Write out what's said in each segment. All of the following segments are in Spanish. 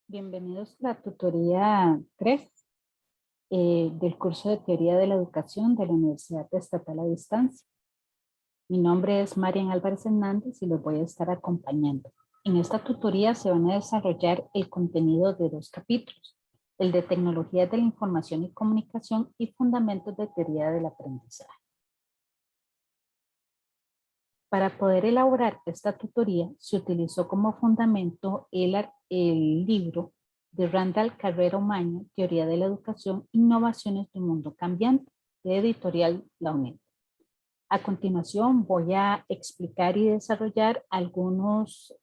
Bienvenidos a la tutoría 3 del curso de Teoría de la Educación de la Universidad Estatal a Distancia. Mi nombre es Marian Álvarez Hernández y los voy a estar acompañando. En esta tutoría se van a desarrollar el contenido de 2 capítulos, el de Tecnologías de la Información y Comunicación y Fundamentos de Teoría del Aprendizaje. Para poder elaborar esta tutoría, se utilizó como fundamento el libro de Randall Carrera Omaña, Teoría de la Educación, Innovaciones de un Mundo Cambiante, de Editorial La UNED. A continuación voy a explicar y desarrollar algunos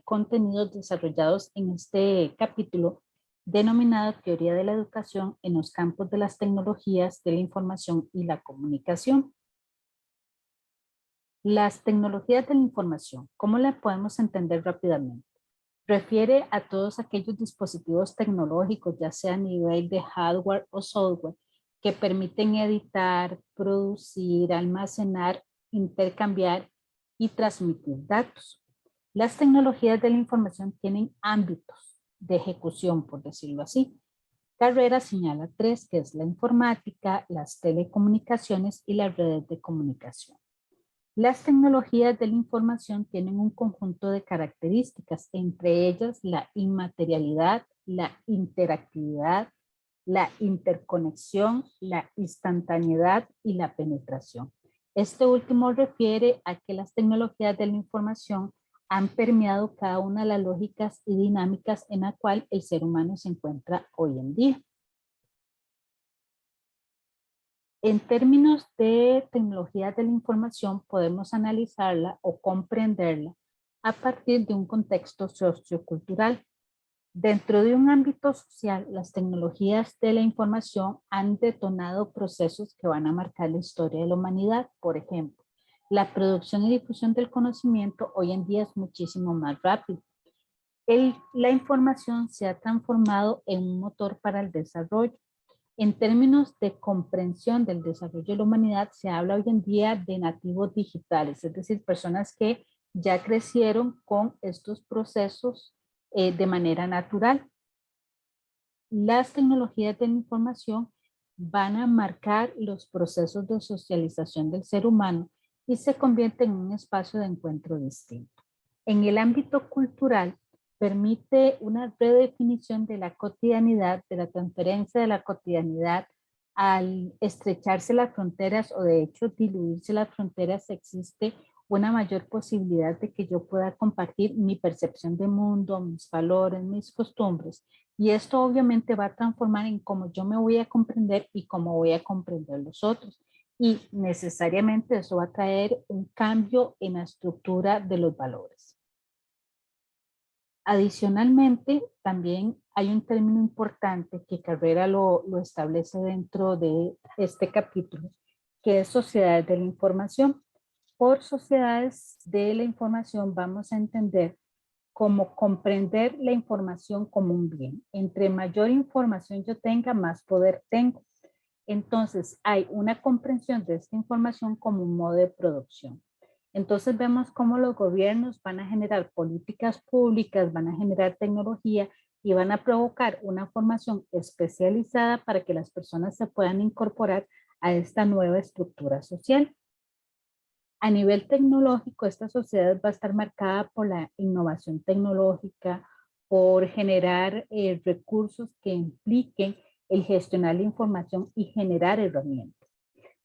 contenidos desarrollados en este capítulo denominado Teoría de la Educación en los campos de las tecnologías de la información y la comunicación. Las tecnologías de la información, ¿cómo las podemos entender rápidamente? Refiere a todos aquellos dispositivos tecnológicos, ya sea a nivel de hardware o software, que permiten editar, producir, almacenar, intercambiar y transmitir datos. Las tecnologías de la información tienen ámbitos de ejecución, por decirlo así. Carrera señala 3, que es la informática, las telecomunicaciones y las redes de comunicación. Las tecnologías de la información tienen un conjunto de características, entre ellas la inmaterialidad, la interactividad, la interconexión, la instantaneidad y la penetración. Este último refiere a que las tecnologías de la información han permeado cada una de las lógicas y dinámicas en la cual el ser humano se encuentra hoy en día. En términos de tecnologías de la información, podemos analizarla o comprenderla a partir de un contexto sociocultural. Dentro de un ámbito social, las tecnologías de la información han detonado procesos que van a marcar la historia de la humanidad. Por ejemplo, la producción y difusión del conocimiento hoy en día es muchísimo más rápido. La información se ha transformado en un motor para el desarrollo. En términos de comprensión del desarrollo de la humanidad, se habla hoy en día de nativos digitales, es decir, personas que ya crecieron con estos procesos de manera natural. Las tecnologías de la información van a marcar los procesos de socialización del ser humano y se convierten en un espacio de encuentro distinto. En el ámbito cultural, permite una redefinición de la cotidianidad, de la transferencia de la cotidianidad. Al estrecharse las fronteras o de hecho diluirse las fronteras, existe una mayor posibilidad de que yo pueda compartir mi percepción de mundo, mis valores, mis costumbres. Y esto obviamente va a transformar en cómo yo me voy a comprender y cómo voy a comprender los otros. Y necesariamente eso va a traer un cambio en la estructura de los valores. Adicionalmente, también hay un término importante que Carrera lo establece dentro de este capítulo, que es sociedades de la información. Por sociedades de la información vamos a entender cómo comprender la información como un bien. Entre mayor información yo tenga, más poder tengo. Entonces, hay una comprensión de esta información como un modo de producción. Entonces vemos cómo los gobiernos van a generar políticas públicas, van a generar tecnología y van a provocar una formación especializada para que las personas se puedan incorporar a esta nueva estructura social. A nivel tecnológico, esta sociedad va a estar marcada por la innovación tecnológica, por generar recursos que impliquen el gestionar la información y generar herramientas.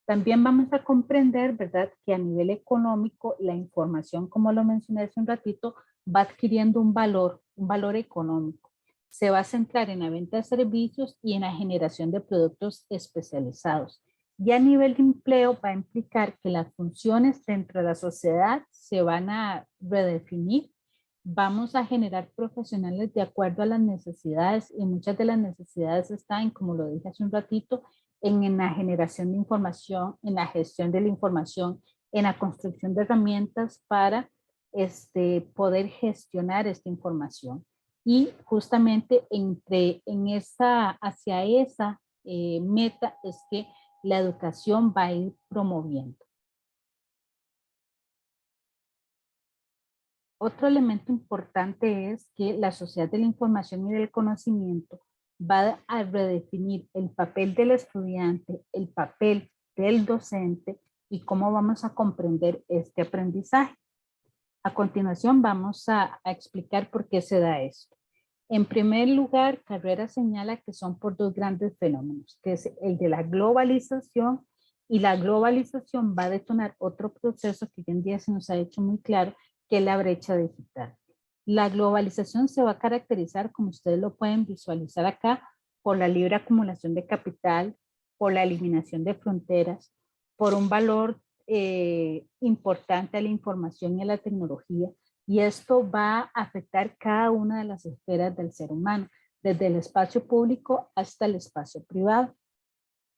También vamos a comprender, ¿verdad?, que a nivel económico la información, como lo mencioné hace un ratito, va adquiriendo un valor económico. Se va a centrar en la venta de servicios y en la generación de productos especializados. Y a nivel de empleo va a implicar que las funciones dentro de la sociedad se van a redefinir. Vamos a generar profesionales de acuerdo a las necesidades y muchas de las necesidades están, como lo dije hace un ratito, en la generación de información, en la gestión de la información, en la construcción de herramientas para poder gestionar esta información. Y justamente hacia esa meta es que la educación va a ir promoviendo. Otro elemento importante es que la sociedad de la información y del conocimiento va a redefinir el papel del estudiante, el papel del docente y cómo vamos a comprender este aprendizaje. A continuación vamos a explicar por qué se da esto. En primer lugar, Carrera señala que son por dos grandes fenómenos, que es el de la globalización, y la globalización va a detonar otro proceso que hoy en día se nos ha hecho muy claro, que es la brecha digital. La globalización se va a caracterizar, como ustedes lo pueden visualizar acá, por la libre acumulación de capital, por la eliminación de fronteras, por un valor importante a la información y a la tecnología, y esto va a afectar cada una de las esferas del ser humano, desde el espacio público hasta el espacio privado.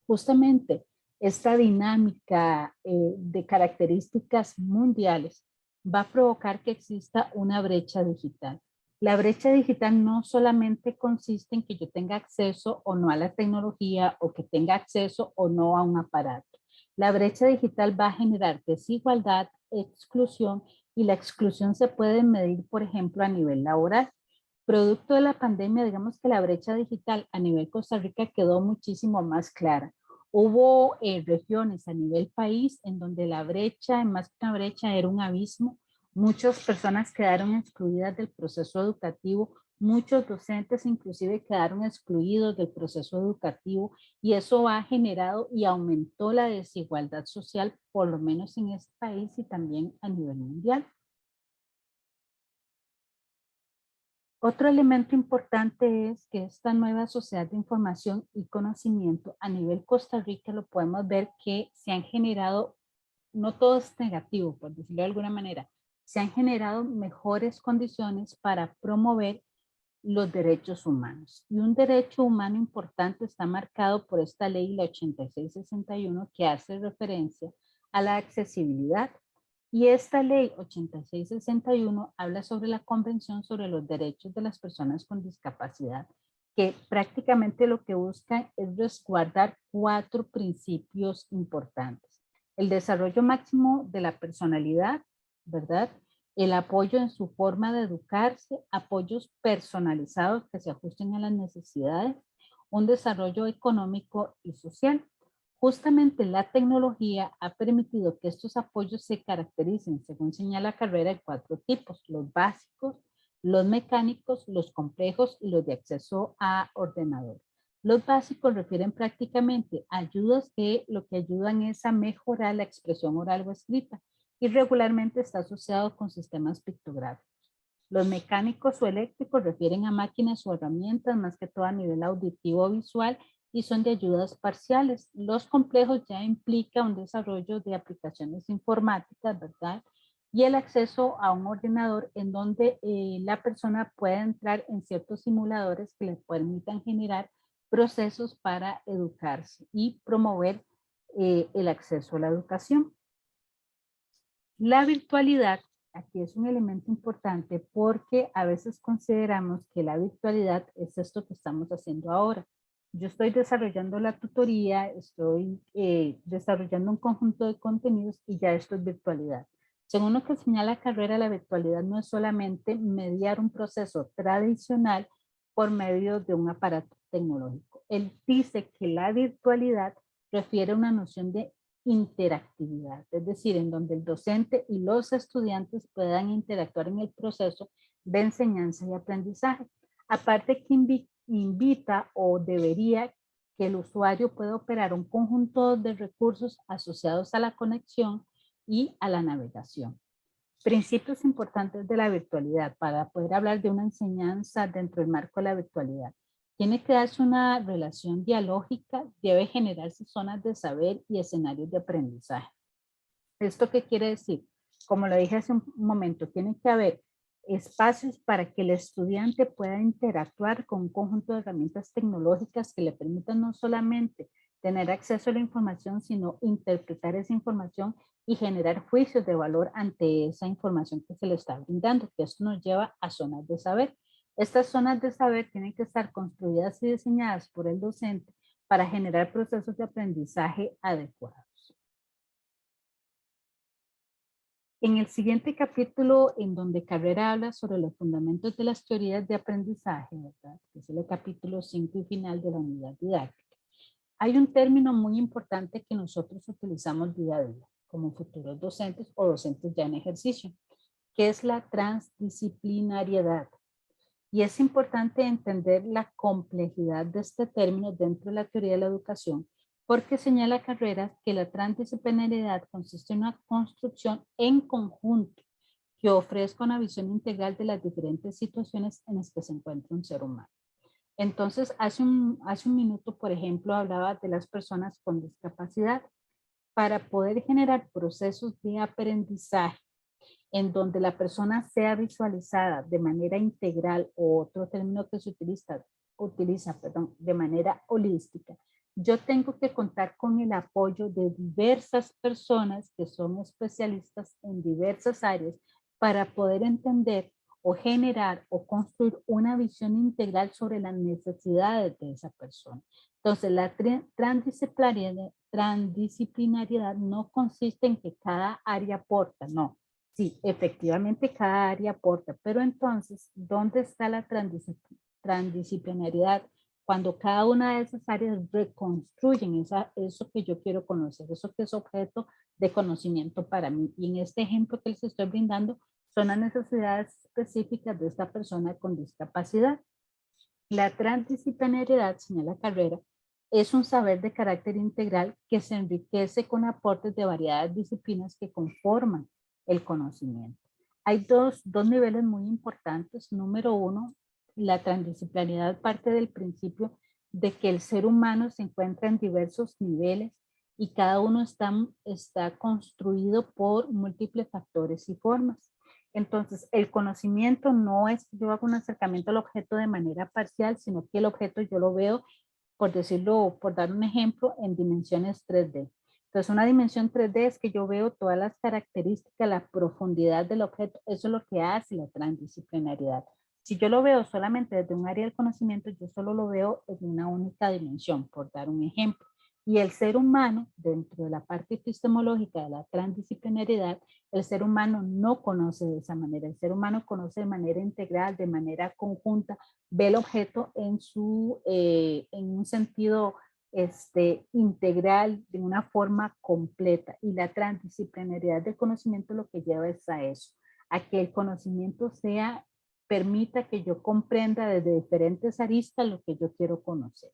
Justamente esta dinámica de características mundiales va a provocar que exista una brecha digital. La brecha digital no solamente consiste en que yo tenga acceso o no a la tecnología o que tenga acceso o no a un aparato. La brecha digital va a generar desigualdad, exclusión, y la exclusión se puede medir, por ejemplo, a nivel laboral. Producto de la pandemia, digamos que la brecha digital a nivel Costa Rica quedó muchísimo más clara. Hubo regiones a nivel país en donde la brecha, más que una brecha, era un abismo. Muchas personas quedaron excluidas del proceso educativo, muchos docentes inclusive quedaron excluidos del proceso educativo, y eso ha generado y aumentó la desigualdad social, por lo menos en este país y también a nivel mundial. Otro elemento importante es que esta nueva sociedad de información y conocimiento a nivel Costa Rica lo podemos ver que se han generado, no todo es negativo, por decirlo de alguna manera, se han generado mejores condiciones para promover los derechos humanos. Y un derecho humano importante está marcado por esta ley, la 8661, que hace referencia a la accesibilidad. Y esta ley 8661 habla sobre la Convención sobre los Derechos de las Personas con Discapacidad, que prácticamente lo que busca es resguardar 4 principios importantes. El desarrollo máximo de la personalidad, ¿verdad? El apoyo en su forma de educarse, apoyos personalizados que se ajusten a las necesidades, un desarrollo económico y social. Justamente la tecnología ha permitido que estos apoyos se caractericen, según señala Carrera, de 4 tipos: los básicos, los mecánicos, los complejos y los de acceso a ordenador. Los básicos refieren prácticamente a ayudas que lo que ayudan es a mejorar la expresión oral o escrita, y regularmente está asociado con sistemas pictográficos. Los mecánicos o eléctricos refieren a máquinas o herramientas, más que todo a nivel auditivo o visual, y son de ayudas parciales. Los complejos ya implica un desarrollo de aplicaciones informáticas, ¿verdad? Y el acceso a un ordenador en donde la persona puede entrar en ciertos simuladores que le permitan generar procesos para educarse y promover el acceso a la educación. La virtualidad aquí es un elemento importante porque a veces consideramos que la virtualidad es esto que estamos haciendo ahora. Yo estoy desarrollando la tutoría, estoy desarrollando un conjunto de contenidos y ya esto es virtualidad. Según lo que señala la carrera, la virtualidad no es solamente mediar un proceso tradicional por medio de un aparato tecnológico. Él dice que la virtualidad refiere a una noción de interactividad, es decir, en donde el docente y los estudiantes puedan interactuar en el proceso de enseñanza y aprendizaje. Aparte que invita o debería que el usuario pueda operar un conjunto de recursos asociados a la conexión y a la navegación. Principios importantes de la virtualidad para poder hablar de una enseñanza dentro del marco de la virtualidad. Tiene que darse una relación dialógica, debe generarse zonas de saber y escenarios de aprendizaje. ¿Esto qué quiere decir? Como lo dije hace un momento, tiene que haber espacios para que el estudiante pueda interactuar con un conjunto de herramientas tecnológicas que le permitan no solamente tener acceso a la información, sino interpretar esa información y generar juicios de valor ante esa información que se le está brindando, que esto nos lleva a zonas de saber. Estas zonas de saber tienen que estar construidas y diseñadas por el docente para generar procesos de aprendizaje adecuados. En el siguiente capítulo, en donde Carrera habla sobre los fundamentos de las teorías de aprendizaje, ¿verdad?, que es el capítulo 5 y final de la unidad didáctica, hay un término muy importante que nosotros utilizamos día a día como futuros docentes o docentes ya en ejercicio, que es la transdisciplinariedad. Y es importante entender la complejidad de este término dentro de la teoría de la educación, porque señala Carreras que la transdisciplinariedad consiste en una construcción en conjunto que ofrezca una visión integral de las diferentes situaciones en las que se encuentra un ser humano. Entonces, hace un minuto, por ejemplo, hablaba de las personas con discapacidad. Para poder generar procesos de aprendizaje en donde la persona sea visualizada de manera integral, o otro término que se utiliza de manera holística, yo tengo que contar con el apoyo de diversas personas que son especialistas en diversas áreas para poder entender o generar o construir una visión integral sobre las necesidades de esa persona. Entonces, la transdisciplinariedad no consiste en que cada área aporta, no. Sí, efectivamente cada área aporta, pero entonces, ¿dónde está la transdisciplinariedad? Cuando cada una de esas áreas reconstruyen eso que yo quiero conocer, eso que es objeto de conocimiento para mí. Y en este ejemplo que les estoy brindando, son las necesidades específicas de esta persona con discapacidad. La transdisciplinariedad, señala Carrera, es un saber de carácter integral que se enriquece con aportes de variadas disciplinas que conforman el conocimiento. Hay dos niveles muy importantes. Número uno, la transdisciplinariedad parte del principio de que el ser humano se encuentra en diversos niveles y cada uno está construido por múltiples factores y formas. Entonces, el conocimiento no es que yo haga un acercamiento al objeto de manera parcial, sino que el objeto yo lo veo, por decirlo, por dar un ejemplo, en dimensiones 3D. Entonces, una dimensión 3D es que yo veo todas las características, la profundidad del objeto. Eso es lo que hace la transdisciplinariedad. Si yo lo veo solamente desde un área del conocimiento, yo solo lo veo en una única dimensión, por dar un ejemplo. Y el ser humano, dentro de la parte epistemológica de la transdisciplinariedad, el ser humano no conoce de esa manera. El ser humano conoce de manera integral, de manera conjunta, ve el objeto en un sentido integral, de una forma completa. Y la transdisciplinariedad del conocimiento lo que lleva es a eso, a que el conocimiento permita que yo comprenda desde diferentes aristas lo que yo quiero conocer.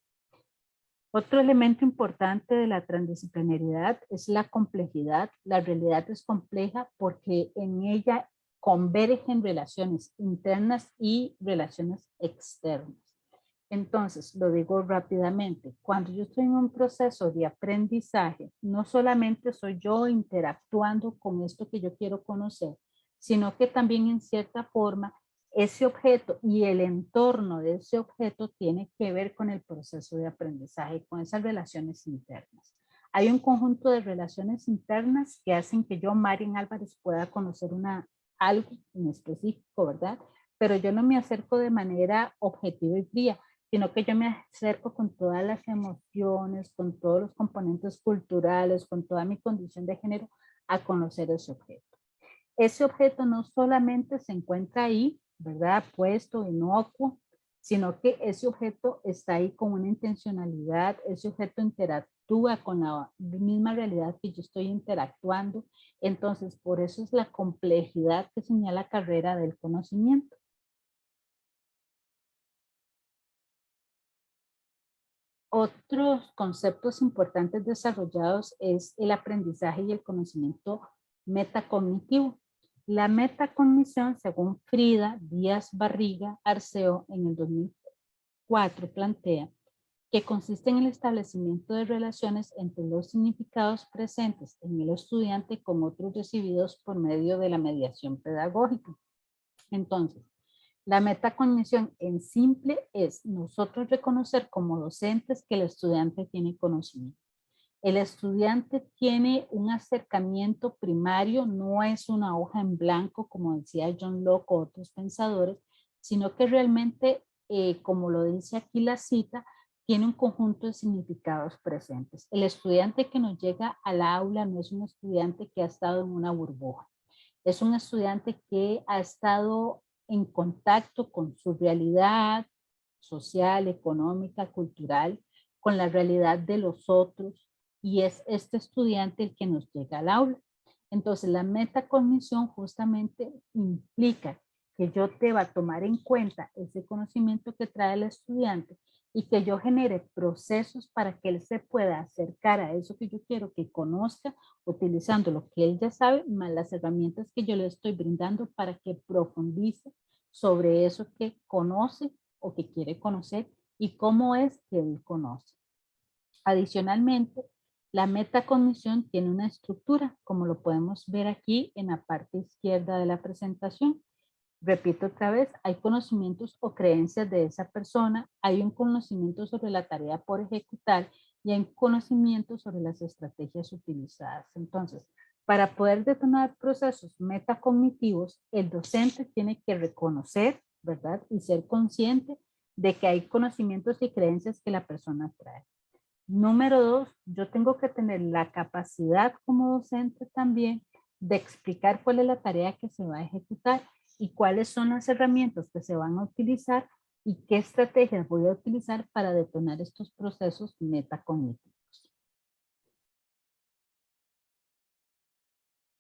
Otro elemento importante de la transdisciplinariedad es la complejidad. La realidad es compleja porque en ella convergen relaciones internas y relaciones externas. Entonces, lo digo rápidamente, cuando yo estoy en un proceso de aprendizaje, no solamente soy yo interactuando con esto que yo quiero conocer, sino que también en cierta forma ese objeto y el entorno de ese objeto tiene que ver con el proceso de aprendizaje, con esas relaciones internas. Hay un conjunto de relaciones internas que hacen que yo, Marian Álvarez, pueda conocer algo en específico, ¿verdad? Pero yo no me acerco de manera objetiva y fría, sino que yo me acerco con todas las emociones, con todos los componentes culturales, con toda mi condición de género a conocer ese objeto. Ese objeto no solamente se encuentra ahí, ¿verdad?, puesto, inocuo, sino que ese objeto está ahí con una intencionalidad, ese objeto interactúa con la misma realidad que yo estoy interactuando. Entonces, por eso es la complejidad que señala Carrera del conocimiento. Otros conceptos importantes desarrollados es el aprendizaje y el conocimiento metacognitivo. La metacognición, según Frida Díaz Barriga Arceo en el 2004, plantea que consiste en el establecimiento de relaciones entre los significados presentes en el estudiante con otros recibidos por medio de la mediación pedagógica. Entonces, la metacognición en simple es nosotros reconocer como docentes que el estudiante tiene conocimiento. El estudiante tiene un acercamiento primario, no es una hoja en blanco, como decía John Locke o otros pensadores, sino que realmente, como lo dice aquí la cita, tiene un conjunto de significados presentes. El estudiante que nos llega al aula no es un estudiante que ha estado en una burbuja. Es un estudiante que ha estado en contacto con su realidad social, económica, cultural, con la realidad de los otros, y es este estudiante el que nos llega al aula. Entonces, la metacognición justamente implica que yo deba tomar en cuenta ese conocimiento que trae el estudiante y que yo genere procesos para que él se pueda acercar a eso que yo quiero que conozca, utilizando lo que él ya sabe, más las herramientas que yo le estoy brindando para que profundice sobre eso que conoce o que quiere conocer y cómo es que él conoce. Adicionalmente, la metacognición tiene una estructura, como lo podemos ver aquí en la parte izquierda de la presentación. Repito otra vez, hay conocimientos o creencias de esa persona, hay un conocimiento sobre la tarea por ejecutar y hay un conocimiento sobre las estrategias utilizadas. Entonces, para poder detonar procesos metacognitivos, el docente tiene que reconocer, ¿verdad? Y ser consciente de que hay conocimientos y creencias que la persona trae. Número 2, yo tengo que tener la capacidad como docente también de explicar cuál es la tarea que se va a ejecutar y cuáles son las herramientas que se van a utilizar y qué estrategias voy a utilizar para detonar estos procesos metacognitivos.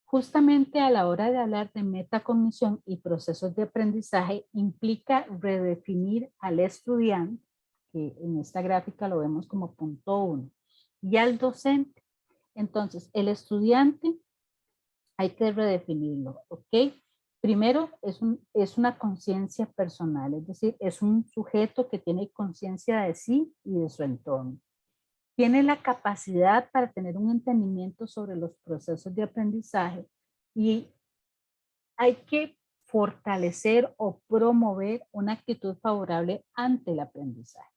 Justamente a la hora de hablar de metacognición y procesos de aprendizaje implica redefinir al estudiante, que en esta gráfica lo vemos como punto 1, y al docente. Entonces, el estudiante hay que redefinirlo, ¿ok? Primero, es una conciencia personal, es decir, es un sujeto que tiene conciencia de sí y de su entorno. Tiene la capacidad para tener un entendimiento sobre los procesos de aprendizaje y hay que fortalecer o promover una actitud favorable ante el aprendizaje.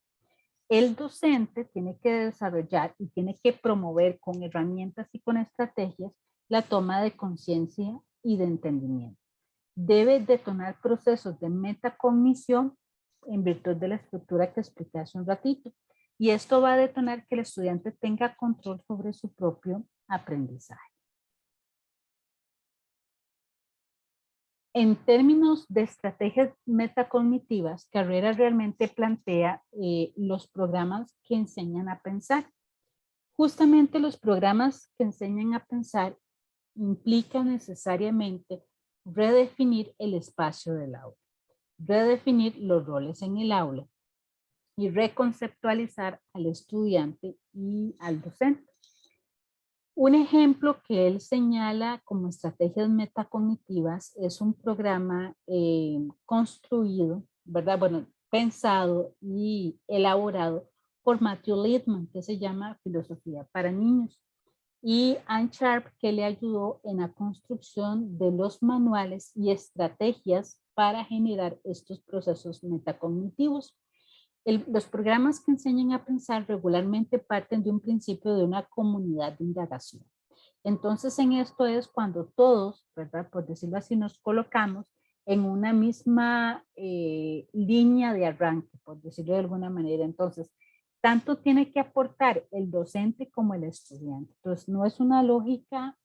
El docente tiene que desarrollar y tiene que promover con herramientas y con estrategias la toma de conciencia y de entendimiento. Debe detonar procesos de metacognición en virtud de la estructura que expliqué hace un ratito. Y esto va a detonar que el estudiante tenga control sobre su propio aprendizaje. En términos de estrategias metacognitivas, Carrera realmente plantea los programas que enseñan a pensar. Justamente los programas que enseñan a pensar implican necesariamente redefinir el espacio del aula, redefinir los roles en el aula y reconceptualizar al estudiante y al docente. Un ejemplo que él señala como estrategias metacognitivas es un programa construido, ¿verdad? Bueno, pensado y elaborado por Matthew Lipman, que se llama Filosofía para Niños, y Ann Sharp, que le ayudó en la construcción de los manuales y estrategias para generar estos procesos metacognitivos. Los programas que enseñan a pensar regularmente parten de un principio de una comunidad de indagación. Entonces, en esto es cuando todos, ¿verdad? Por decirlo así, nos colocamos en una misma línea de arranque, por decirlo de alguna manera. Entonces, tanto tiene que aportar el docente como el estudiante. Entonces, no es una lógica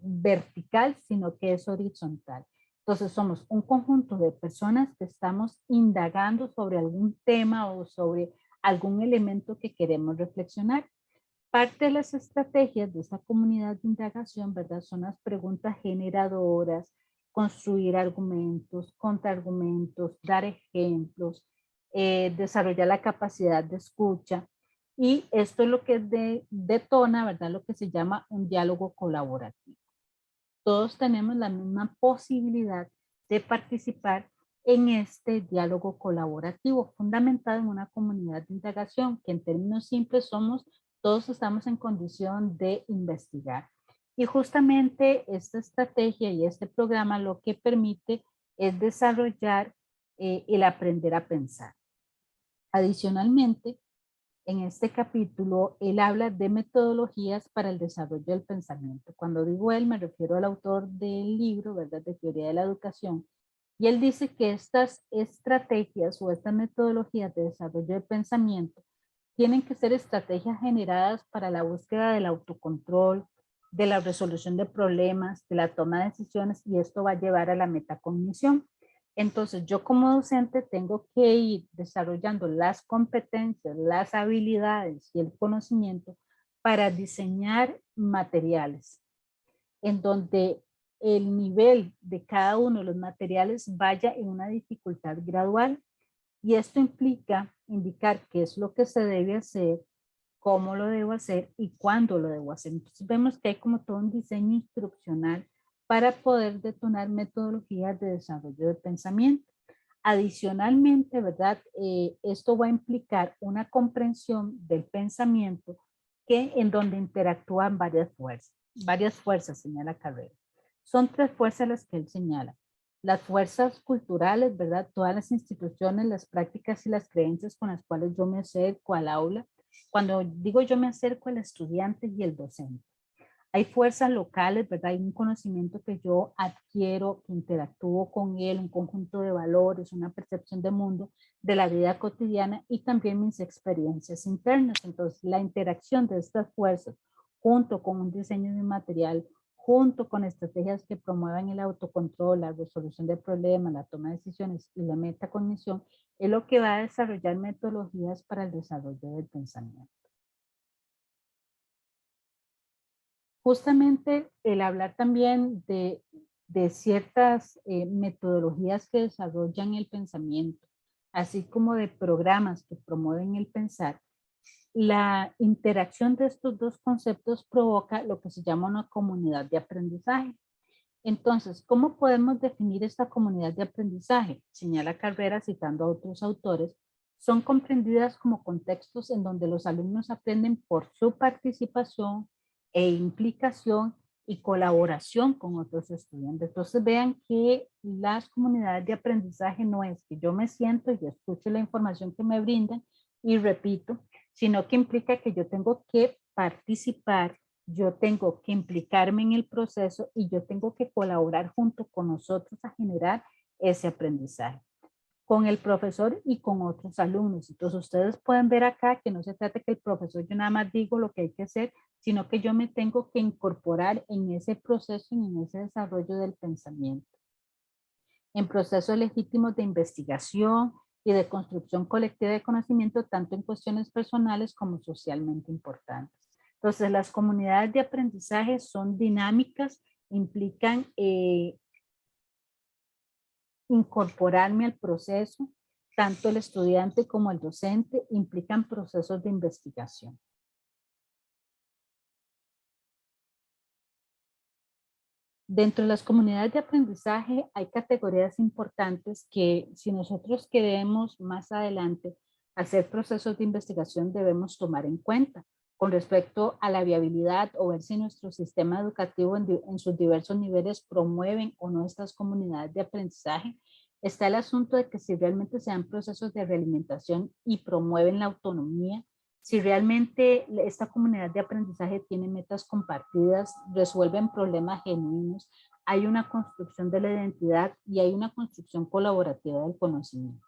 vertical, sino que es horizontal. Entonces, somos un conjunto de personas que estamos indagando sobre algún tema o sobre algún elemento que queremos reflexionar. Parte de las estrategias de esta comunidad de indagación, ¿verdad? Son las preguntas generadoras, construir argumentos, contraargumentos, dar ejemplos, desarrollar la capacidad de escucha. Y esto es lo que detona, ¿verdad? Lo que se llama un diálogo colaborativo. Todos tenemos la misma posibilidad de participar en este diálogo colaborativo fundamentado en una comunidad de indagación que en términos simples todos estamos en condición de investigar. Y justamente esta estrategia y este programa lo que permite es desarrollar el aprender a pensar. Adicionalmente, en este capítulo, él habla de metodologías para el desarrollo del pensamiento. Cuando digo él, me refiero al autor del libro, ¿verdad?, de Teoría de la Educación. Y él dice que estas estrategias o estas metodologías de desarrollo del pensamiento tienen que ser estrategias generadas para la búsqueda del autocontrol, de la resolución de problemas, de la toma de decisiones, y esto va a llevar a la metacognición. Entonces, yo como docente tengo que ir desarrollando las competencias, las habilidades y el conocimiento para diseñar materiales en donde el nivel de cada uno de los materiales vaya en una dificultad gradual, y esto implica indicar qué es lo que se debe hacer, cómo lo debo hacer y cuándo lo debo hacer. Entonces vemos que hay como todo un diseño instruccional para poder detonar metodologías de desarrollo de pensamiento. Adicionalmente, ¿verdad? Esto va a implicar una comprensión del pensamiento que en donde interactúan varias fuerzas, señala Carrera. Son 3 fuerzas las que él señala. Las fuerzas culturales, ¿verdad? Todas las instituciones, las prácticas y las creencias con las cuales yo me acerco al aula. Cuando digo yo me acerco al estudiante y el docente. Hay fuerzas locales, ¿verdad? Hay un conocimiento que yo adquiero, que interactúo con él, un conjunto de valores, una percepción de mundo, de la vida cotidiana y también mis experiencias internas. Entonces, la interacción de estas fuerzas junto con un diseño de material, junto con estrategias que promuevan el autocontrol, la resolución de problemas, la toma de decisiones y la metacognición, es lo que va a desarrollar metodologías para el desarrollo del pensamiento. Justamente el hablar también de ciertas metodologías que desarrollan el pensamiento, así como de programas que promueven el pensar, la interacción de estos dos conceptos provoca lo que se llama una comunidad de aprendizaje. Entonces, ¿cómo podemos definir esta comunidad de aprendizaje? Señala Carrera, citando a otros autores, son comprendidas como contextos en donde los alumnos aprenden por su participación e implicación y colaboración con otros estudiantes. Entonces vean que las comunidades de aprendizaje no es que yo me siento y escucho la información que me brindan y repito, sino que implica que yo tengo que participar, yo tengo que implicarme en el proceso y yo tengo que colaborar junto con nosotros a generar ese aprendizaje con el profesor y con otros alumnos. Entonces ustedes pueden ver acá que no se trata que el profesor yo nada más digo lo que hay que hacer, sino que yo me tengo que incorporar en ese proceso y en ese desarrollo del pensamiento. En procesos legítimos de investigación y de construcción colectiva de conocimiento, tanto en cuestiones personales como socialmente importantes. Entonces, las comunidades de aprendizaje son dinámicas, implican incorporarme al proceso, tanto el estudiante como el docente, implican procesos de investigación. Dentro de las comunidades de aprendizaje hay categorías importantes que si nosotros queremos más adelante hacer procesos de investigación debemos tomar en cuenta con respecto a la viabilidad o ver si nuestro sistema educativo en sus diversos niveles promueven o no estas comunidades de aprendizaje. Está el asunto de que si realmente se dan procesos de realimentación y promueven la autonomía, si realmente esta comunidad de aprendizaje tiene metas compartidas, resuelven problemas genuinos, hay una construcción de la identidad y hay una construcción colaborativa del conocimiento.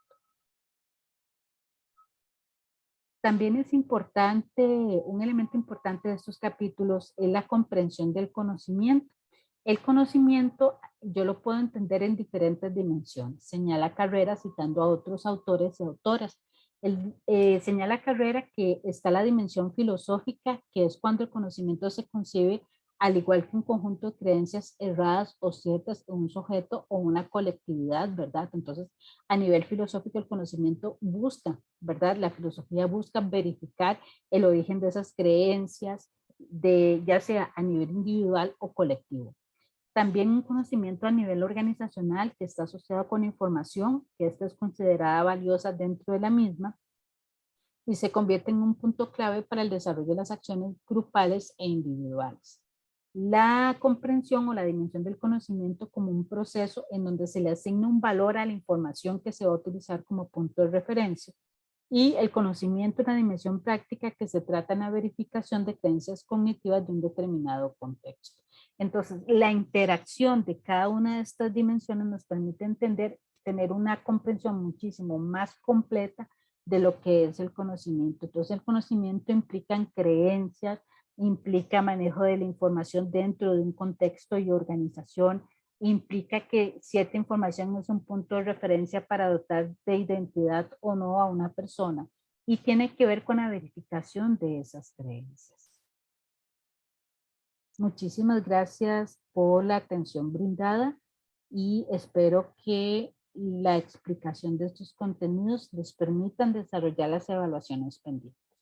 También es importante, un elemento importante de estos capítulos es la comprensión del conocimiento. El conocimiento yo lo puedo entender en diferentes dimensiones. Señala Carrera citando a otros autores y autoras. Señala Carrera que está la dimensión filosófica, que es cuando el conocimiento se concibe al igual que un conjunto de creencias erradas o ciertas en un sujeto o una colectividad, ¿verdad? Entonces, a nivel filosófico, el conocimiento busca, ¿verdad? La filosofía busca verificar el origen de esas creencias, ya sea a nivel individual o colectivo. También un conocimiento a nivel organizacional que está asociado con información, que esta es considerada valiosa dentro de la misma y se convierte en un punto clave para el desarrollo de las acciones grupales e individuales. La comprensión o la dimensión del conocimiento como un proceso en donde se le asigna un valor a la información que se va a utilizar como punto de referencia, y el conocimiento, una dimensión práctica que se trata en la verificación de creencias cognitivas de un determinado contexto. Entonces, la interacción de cada una de estas dimensiones nos permite entender, tener una comprensión muchísimo más completa de lo que es el conocimiento. Entonces, el conocimiento implica creencias, implica manejo de la información dentro de un contexto y organización, implica que cierta información es un punto de referencia para dotar de identidad o no a una persona y tiene que ver con la verificación de esas creencias. Muchísimas gracias por la atención brindada y espero que la explicación de estos contenidos les permitan desarrollar las evaluaciones pendientes.